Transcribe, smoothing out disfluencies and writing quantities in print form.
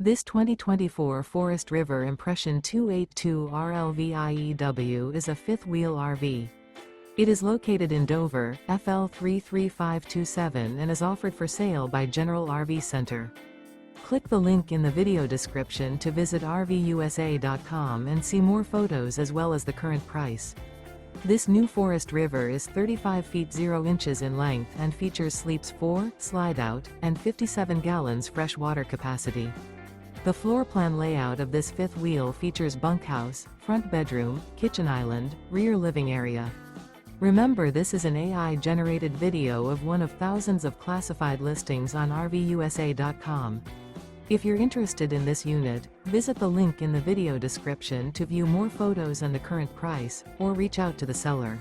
This 2024 Forest River Impression 282 RLVIEW is a fifth-wheel RV. It is located in Dover, FL 33527 and is offered for sale by General RV Center. Click the link in the video description to visit RVUSA.com and see more photos as well as the current price. This new Forest River is 35 feet 0 inches in length and features sleeps 4, slide-out, and 57 gallons fresh water capacity. The floor plan layout of this fifth wheel features bunkhouse, front bedroom, kitchen island, rear living area. Remember, this is an AI-generated video of one of thousands of classified listings on RVUSA.com. If you're interested in this unit, visit the link in the video description to view more photos and the current price, or reach out to the seller.